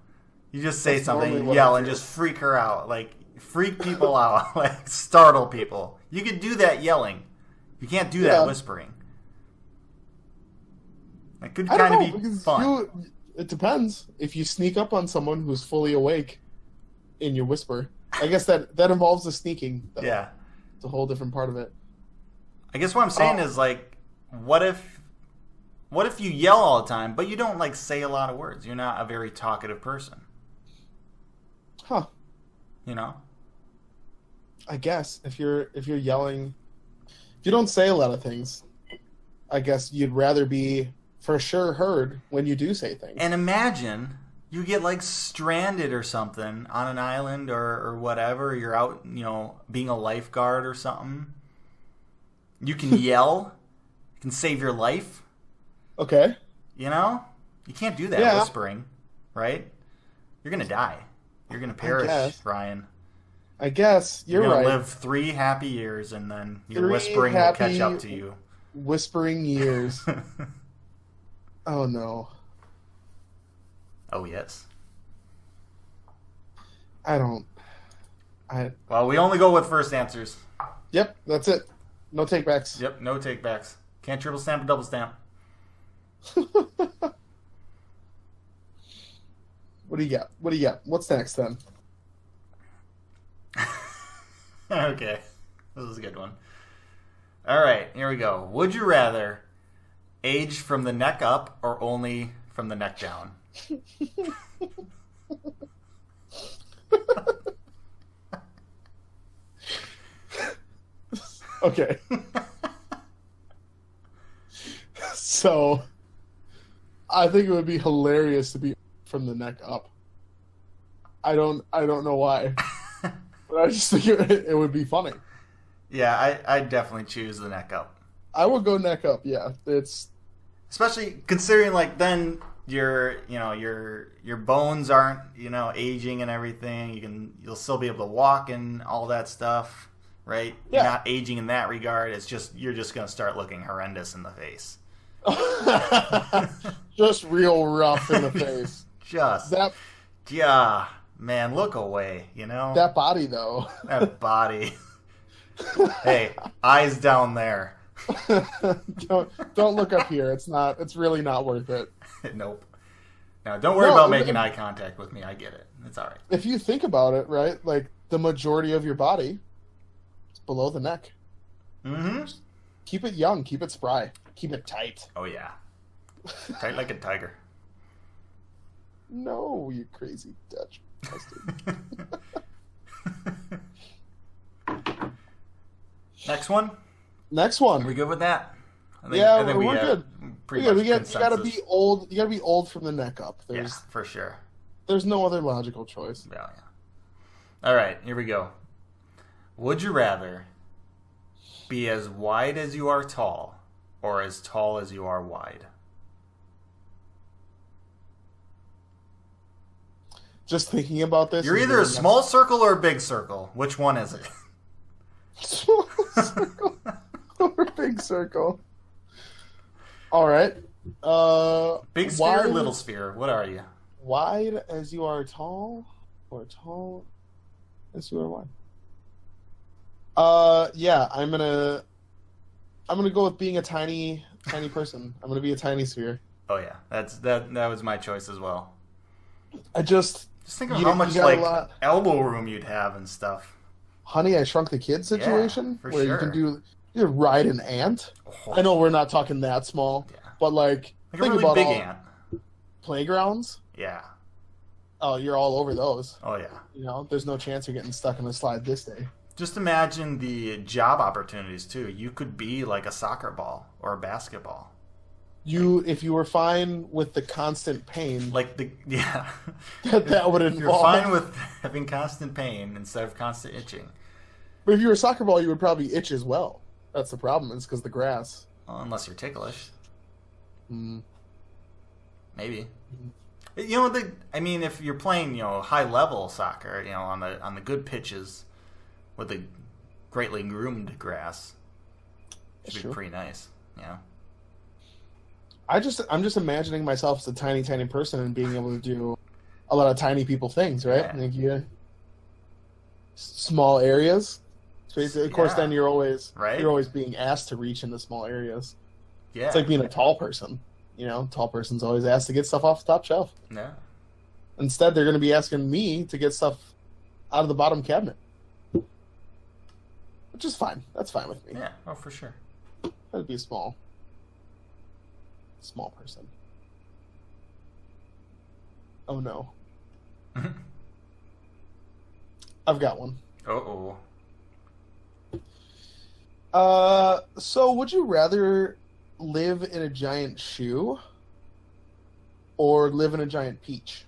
You just say That's something, normally and what yell, I and do. just freak her out. Like, freak people out. Like, startle people. You could do that yelling. You can't do that whispering. It could I don't kind know, of be because fun. it depends. If you sneak up on someone who's fully awake in your whisper, I guess that involves the sneaking, though. Yeah. It's a whole different part of it. I guess what I'm saying is, like, what if you yell all the time, but you don't, like, say a lot of words? You're not a very talkative person. Huh. You know? I guess if you're yelling, if you don't say a lot of things, I guess you'd rather be for sure heard when you do say things. And imagine you get, like, stranded or something on an island or whatever. You're out, you know, being a lifeguard or something. You can yell. You can save your life. Okay. You know? You can't do that Yeah. whispering, right? You're going to die. You're going to perish, guess. Ryan. I guess you're You're right. going to live 3 happy years, and then your 3 whispering will happy- catch up to you. Whispering years. Oh no. Oh, yes. Well, we only go with first answers. Yep, that's it. No takebacks. Yep, no takebacks. Can't triple stamp or double stamp. What do you got? What's next then? Okay. This is a good one. All right, here we go. Would you rather age from the neck up or only from the neck down? Okay. So, I think it would be hilarious to be from the neck up. I don't know why, but I just think it would be funny. Yeah, I'd definitely choose the neck up. I would go neck up. Yeah, it's Especially considering, like, then your bones aren't, aging and everything. You'll still be able to walk and all that stuff, right? Yeah. You're not aging in that regard. It's just you're just gonna start looking horrendous in the face. just real rough in the face. Just yeah, man, look away. That body though. That body. Hey, eyes down there. don't look up here. It's really not worth it. Nope. Now, don't worry about making eye contact with me. I get it. It's all right. If you think about it, right? Like the majority of your body is below the neck. Mm-hmm. Keep it young. Keep it spry. Keep it tight. Oh yeah, tight like a tiger. No, you crazy Dutch bastard. Next one. Next Are one. we good with that? I think We're have good. pretty You much gotta consensus. be old. You gotta be old from the neck up. Yeah, for sure. There's no other logical choice. Yeah. All right, here we go. Would you rather be as wide as you are tall, or as tall as you are wide? Just thinking about this. You're either a small circle or a big circle. Which one is it? small circle or big circle. All right. Big sphere or wide- little sphere? What are you? Wide as you are tall, or tall as you are wide. Yeah, I'm gonna go with being a tiny person. I'm gonna be a tiny sphere. Oh yeah, that was my choice as well. I just Just think of You- how you much got a lot- elbow room you'd have and stuff. Honey, I Shrunk the Kid situation for where sure. you can ride an ant. Oh, I know we're not talking that small, Yeah. but like a think really about big all ant. playgrounds. Yeah. Oh, you're all over those. Oh yeah. You know, there's no chance you're getting stuck in a slide this day. Just imagine the job opportunities too. You could be like a soccer ball or a basketball. If you were fine with the constant pain Like yeah. that would You're involve. fine with having constant pain instead of constant itching. But if you were a soccer ball, you would probably itch as well. That's the problem. Is because the grass. Well, unless you're ticklish. Mm. Maybe. You know, I mean, if you're playing, high level soccer, on the good pitches with the greatly groomed grass, it'd be Sure. pretty nice. Yeah. I'm just imagining myself as a tiny, tiny person and being able to do a lot of tiny people things, right? Yeah. Like small areas. So of course, Yeah. then you're always being asked to reach into small areas. Yeah. It's like being a tall person. Tall person's always asked to get stuff off the top shelf. Yeah. Instead, they're going to be asking me to get stuff out of the bottom cabinet, which is fine. That's fine with me. Yeah. Oh, for sure. That'd be a small person. Oh no. I've got one. Uh-oh. So would you rather live in a giant shoe or live in a giant peach?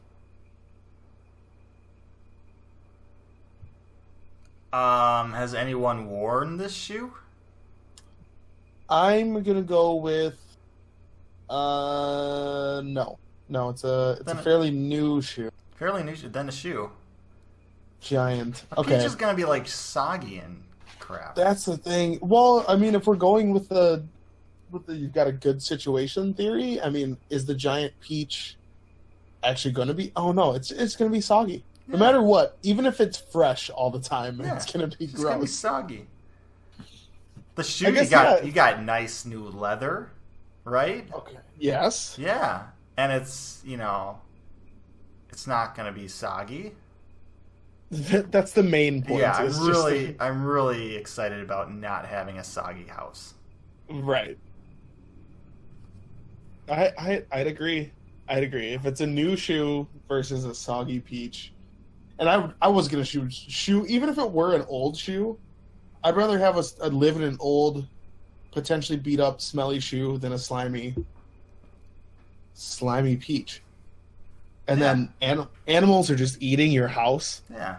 Has anyone worn this shoe? I'm gonna go with no. No, it's a fairly new shoe. Fairly new shoe. Then a shoe. Giant. A Okay. peach is gonna be like soggy and crap. That's the thing. Well, I mean, if we're going with the you've got a good situation theory, I mean, is the giant peach actually going to be? Oh no, it's going to be soggy. No matter what, even if it's fresh all the time, it's going to be It's gonna be gross. soggy. The shoe I guess, you got nice new leather, right? Okay. Yes. Yeah, and it's it's not gonna be soggy. That's the main point. Yeah, is just I'm really excited about not having a soggy house. right. I'd agree. I'd agree. If it's a new shoe versus a soggy peach, and I was gonna shoe even if it were an old shoe, I'd rather have a live in an old, potentially beat up, smelly shoe than a slimy peach. And then animals are just eating your house. Yeah,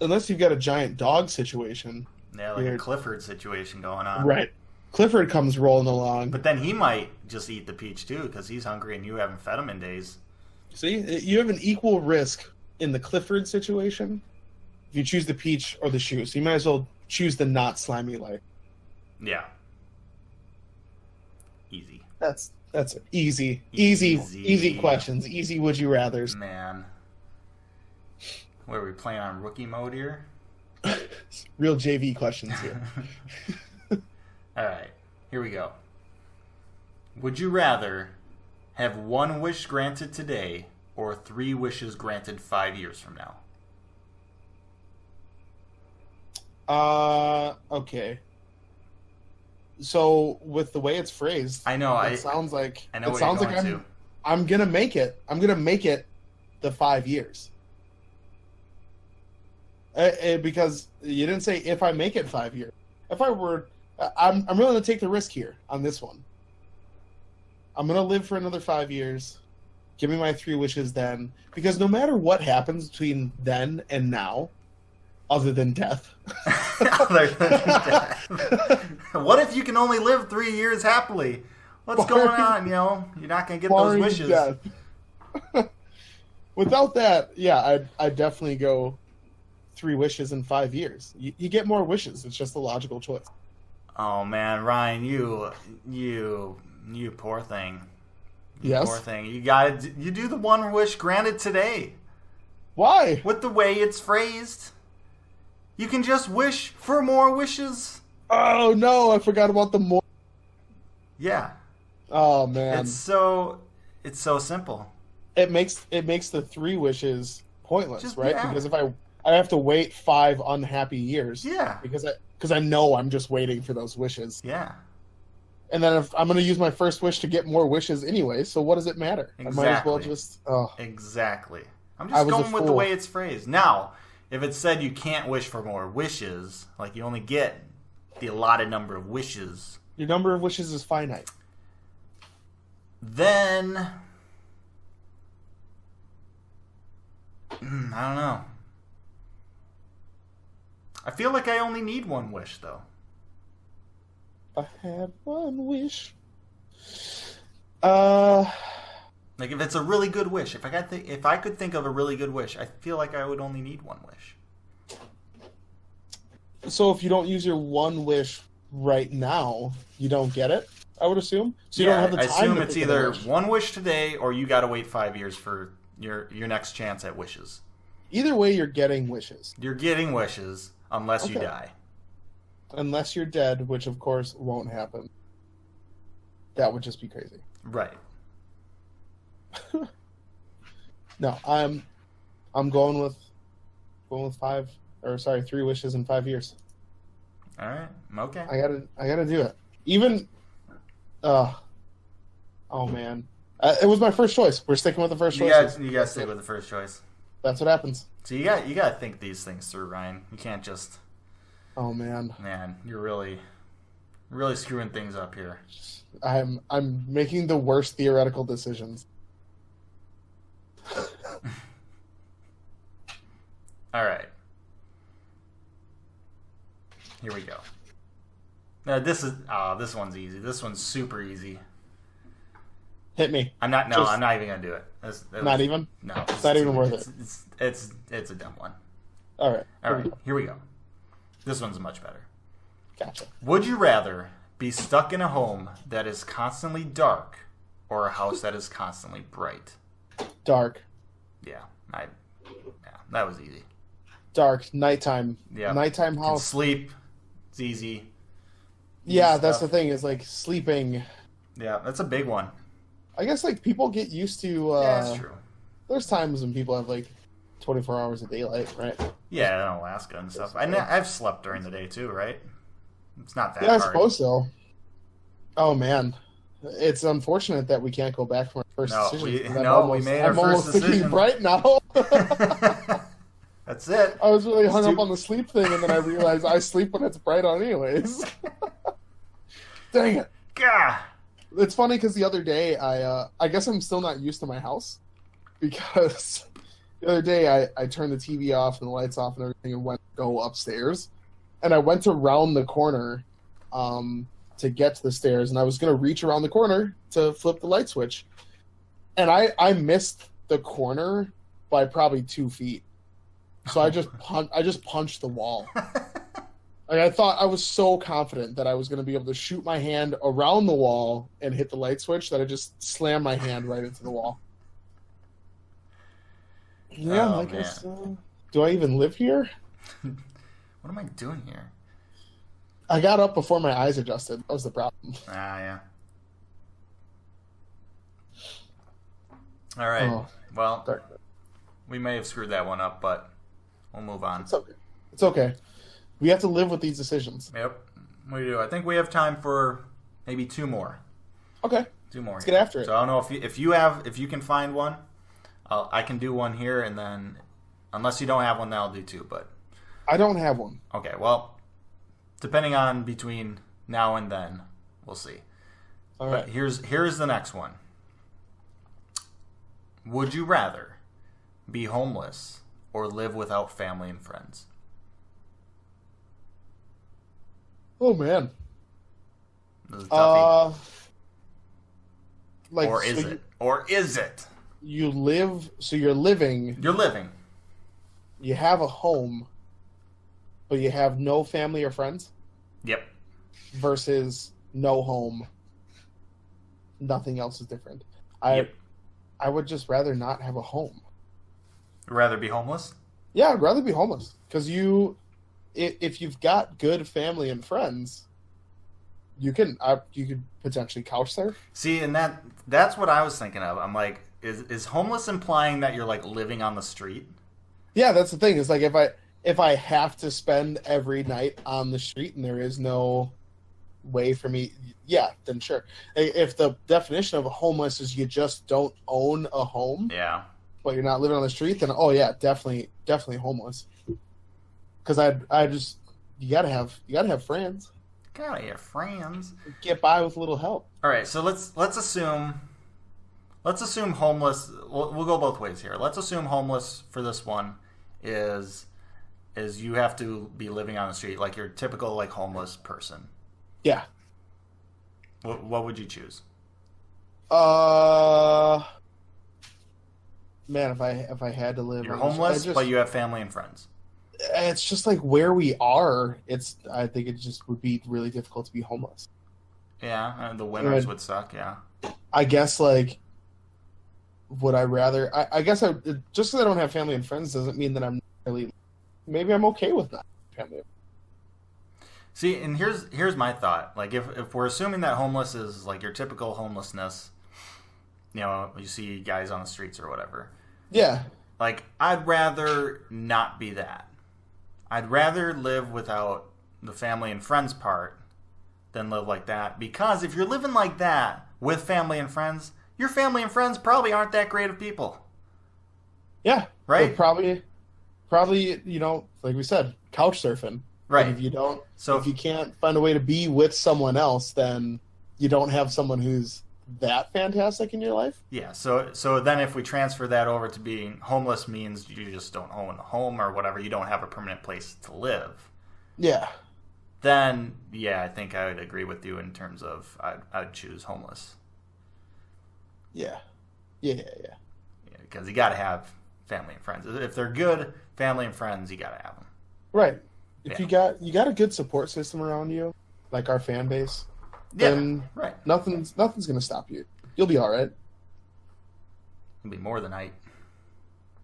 Unless you've got a giant dog situation. yeah, like a Clifford situation going on. Right. Clifford comes rolling along. But then he might just eat the peach too because he's hungry and you haven't fed him in days. See, you have an equal risk in the Clifford situation if you choose the peach or the shoe. So you might as well choose the not slimy life. Yeah. Easy. That's it. Easy Easy. questions. Easy would you rather's. Man. What, are we playing on rookie mode here? Real JV questions here. All right, here we go. Would you rather have one wish granted today or 3 wishes granted 5 years from now? Okay. So with the way it's phrased, I know. it sounds like I know what you're going to. I'm gonna make it. I'm gonna make it the 5 years. Because you didn't say if I make it 5 years. If I were, I'm willing to take the risk here on this one. I'm gonna live for another 5 years. Give me my 3 wishes then, because no matter what happens between then and now, other than death. Other than death. What if you can only live 3 years happily? What's going on? You're not going to get those barring wishes. death. Without that, yeah, I'd definitely go 3 wishes in 5 years. You get more wishes. It's just a logical choice. Oh man, Ryan, you poor thing. Yes. Poor thing. You do the one wish granted today. Why? With the way it's phrased, you can just wish for more wishes. Oh no, I forgot about the more. Yeah. Oh man. It's so simple. it makes the 3 wishes pointless, Just, right? yeah. Because if I have to wait 5 unhappy years, Yeah. because I know I'm just waiting for those wishes, Yeah. and then if I'm going to use my first wish to get more wishes anyway, so what does it matter? Exactly. I might as well just. Oh, Exactly. I'm I just was a going with the fool. way it's phrased. Now, if it said you can't wish for more wishes, like you only get the allotted number of wishes, your number of wishes is finite. then I don't know. I feel like I only need 1 wish, though. I had 1 wish. Like if it's a really good wish, if I could think of a really good wish, I feel like I would only need 1 wish. So if you don't use your 1 wish right now, you don't get it, I would assume. So you don't have the time. I assume to it's think of the either wish. 1 wish today, or you got to wait 5 years for your next chance at wishes. Either way, you're getting wishes. You're getting wishes unless you Okay. die. Unless you're dead, which of course won't happen. That would just be crazy. Right. No, I'm going with 3 wishes in 5 years. All right. Okay. I gotta do it. Even, oh man, it was my first choice. We're sticking with the first You choice. got to stay with the first choice. That's what happens. So you got to think these things through, Ryan. You can't just, Oh man, you're really screwing things up here. I'm making the worst theoretical decisions. All right. Here we go. Now this one's easy. This one's super easy. Hit me. I'm not even gonna do it. Not even? No. It's not even worth it. It's a dumb one. All right. All right. Here we go. This one's much better. Gotcha. Would you rather be stuck in a home that is constantly dark or a house that is constantly bright? Dark. Yeah, that was easy. Dark. Nighttime. Yeah. Nighttime Can house. sleep. It's easy. Yeah, Easy that's stuff. the thing. Is like sleeping. Yeah, that's a big one. I guess like people get used to. Yeah, that's true. There's times when people have like 24 hours of daylight, right? Yeah, in Alaska and stuff. I've slept during the day too, right? It's not that Yeah, I hard. suppose so. Oh man, it's unfortunate that we can't go back from our first No, decision. we made our I'm first almost thinking decision. bright now. That's it. I was really hung It's up on the sleep thing, and then I realized I sleep when it's bright on anyways. Dang it. Gah! It's funny because the other day I guess I'm still not used to my house because the other day I turned the TV off and the lights off and everything and went to go upstairs, and I went to round the corner to get to the stairs, and I was gonna reach around the corner to flip the light switch, and I missed the corner by probably 2 feet, so I just punched the wall. Like I thought, I was so confident that I was going to be able to shoot my hand around the wall and hit the light switch that I just slammed my hand right into the wall. Yeah, Oh, I guess. Do I even live here? What am I doing here? I got up before my eyes adjusted. That was the problem. Ah, yeah. All right. Oh, Well, dark. we may have screwed that one up, but we'll move on. It's okay. It's okay. We have to live with these decisions. Yep, we do. I think we have time for maybe 2 more. Okay. 2 more. Let's get after it. So I don't know if you can find one. I can do one here, and then unless you don't have one, then I'll do 2. But I don't have one. okay, well, depending on between now and then, we'll see. All But right. here's the next one. Would you rather be homeless or live without family and friends? Oh man. This is a toughie. Like Or is so it? Or is it? You live. So you're living. You're living. You have a home, but you have no family or friends. Yep. Versus no home. Nothing else is different. Yep. I would just rather not have a home. Rather be homeless? Yeah, I'd rather be homeless because if you've got good family and friends, you could potentially couch surf. See, and that's what I was thinking of. I'm like, is homeless implying that you're like living on the street? Yeah, that's the thing. It's like if I have to spend every night on the street and there is no way for me, yeah, then sure. If the definition of a homeless is you just don't own a home, Yeah. but you're not living on the street, then oh yeah, definitely homeless. Because I just you gotta have friends. Gotta have friends. Get by with a little help. All right, so let's assume homeless. We'll go both ways here. Let's assume homeless for this one is you have to be living on the street like your typical like homeless person. Yeah. What would you choose? Man, if I had to live, You're homeless, but you have family and friends. It's just like where we are. I think it just would be really difficult to be homeless. Yeah, and the winters would suck. Yeah. I guess like, would I rather? I guess just because I don't have family and friends doesn't mean that I'm really. Maybe I'm okay with not having family. See, and here's my thought. Like, if we're assuming that homeless is like your typical homelessness, you know, you see guys on the streets or whatever. Yeah. Like, I'd rather not be that. I'd rather live without the family and friends part than live like that. Because if you're living like that with family and friends, your family and friends probably aren't that great of people. Yeah. Right? Probably, you know, like we said, couch surfing. Right. Like if So you can't find a way to be with someone else, then you don't have someone who's that fantastic in your life. yeah, so then if we transfer that over to being homeless means you just don't own a home or whatever, you don't have a permanent place to live. Yeah. Then yeah, I think I would agree with you in terms of I'd choose homeless. Yeah. Yeah, because you got to have family and friends. If they're good family and friends, you got to have them. Right. If Yeah. you got a good support system around you, like our fan base, Yeah, then right. nothing's gonna stop you. You'll be all right. It'll be more than eight.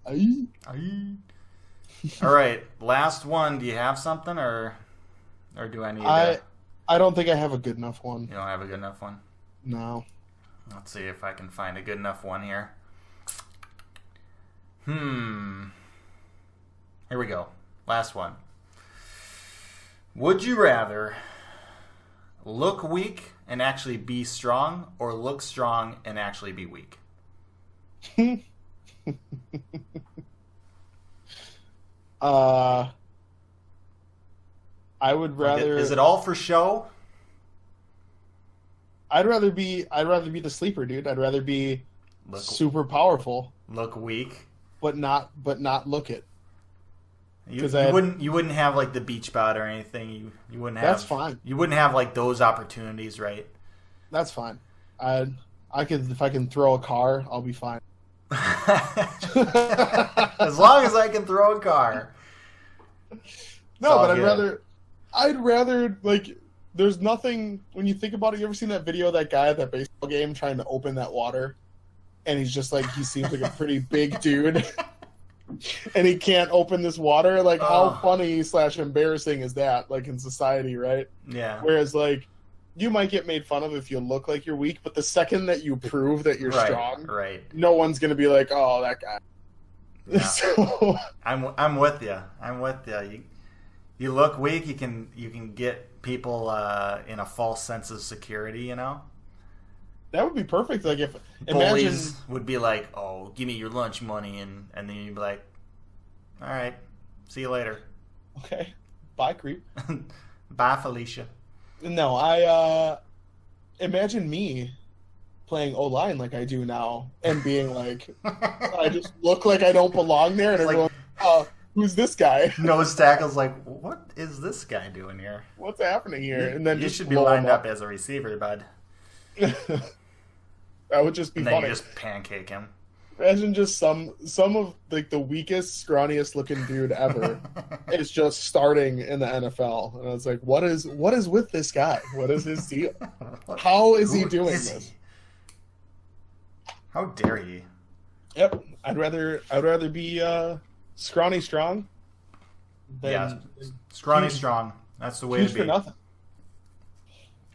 Aye. All right, last one. Do you have something, or do I need? I don't think I have a good enough one. You don't have a good enough one. No. Let's see if I can find a good enough one here. Here we go. Last one. Would you rather look weak and actually be strong, or look strong and actually be weak? I would rather. Is it all for show? I'd rather be the sleeper, dude. I'd rather be super powerful, Look weak. but not look it. You wouldn't have like the beach bod or anything. You wouldn't have. That's fine. You wouldn't have like those opportunities, right? That's fine. I could if I can throw a car, I'll be fine. As long as I can throw a car. No, but I'd rather like. There's nothing when you think about it. You ever seen that video of that guy at that baseball game trying to open that water, and he's just like he seems like a pretty big dude, and he can't open this water. Like how funny / embarrassing is that? Like in society, right? Yeah. Whereas like you might get made fun of if you look like you're weak, but the second that you prove that you're strong, right, no one's gonna be like, oh, that guy. Yeah. So, I'm with you. You look weak. You can get people in a false sense of security. You know. that would be perfect. Like if Bullies would be like, "Oh, give me your lunch money," and then you'd be like, "All right, see you later." okay, bye, creep. Bye, Felicia. No, I imagine me playing O-line like I do now and being like, I just look like I don't belong there, and It's like- everyone, who's this guy? Nose tackle's like, what is this guy doing here? What's happening here? And then you just should be blow him lined up as a receiver, bud. That would just be And then funny. you just pancake him. Imagine just some of like the weakest, scrawniest looking dude ever is just starting in the NFL, and I was like, what is with this guy? What is his deal? How is he Who doing is this? he? How dare he? Yep, I'd rather be scrawny strong than Yeah, scrawny huge- strong. That's the way huge to for be. nothing.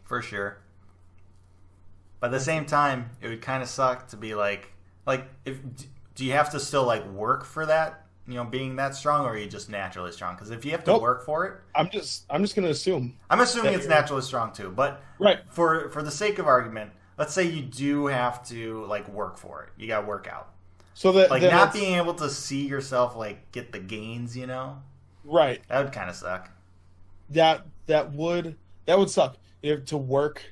For sure. But at the same time, it would kind of suck to be like Like, do you have to still like work for that? You know, being that strong, or are you just naturally strong? Because if you have to work for it, I'm just gonna assume. I'm assuming it's naturally strong too. But right, for the sake of argument, let's say you do have to like work for it. You got to work out. So that like not being able to see yourself like get the gains, you know, right? That would kind of suck. That would suck. You have to work.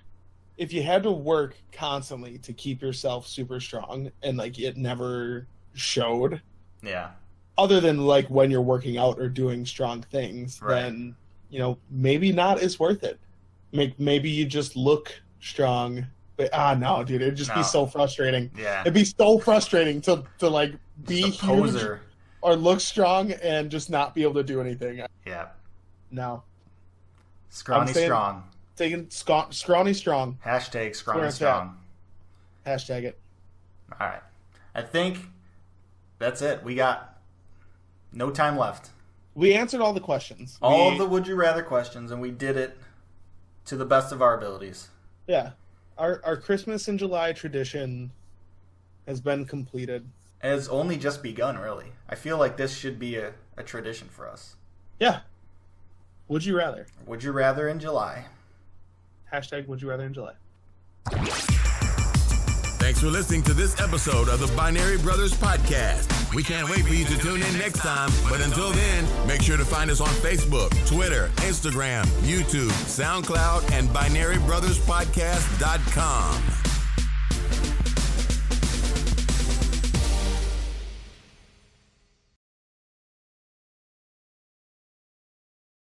If you had to work constantly to keep yourself super strong and like it never showed. Yeah. Other than like when you're working out or doing strong things, right. Then, you know, maybe not as worth it. Maybe you just look strong, but no, dude, it'd just be so frustrating. Yeah. It'd be so frustrating to like be huge poser. Or look strong and just not be able to do anything. Yeah. No. Scrawny strong. Taking scrawny strong. Hashtag scrawny strong. Hashtag it. All right. I think that's it. We got no time left. We answered all the questions. All of the would you rather questions, and we did it to the best of our abilities. Yeah. Our Christmas in July tradition has been completed. It has only just begun, really. I feel like this should be a tradition for us. Yeah. Would you rather? Would you rather in July? Hashtag would you rather in July. Thanks for listening to this episode of the Binary Brothers Podcast. We can't wait for you to tune in next time. But until then, make sure to find us on Facebook, Twitter, Instagram, YouTube, SoundCloud, and BinaryBrothersPodcast.com.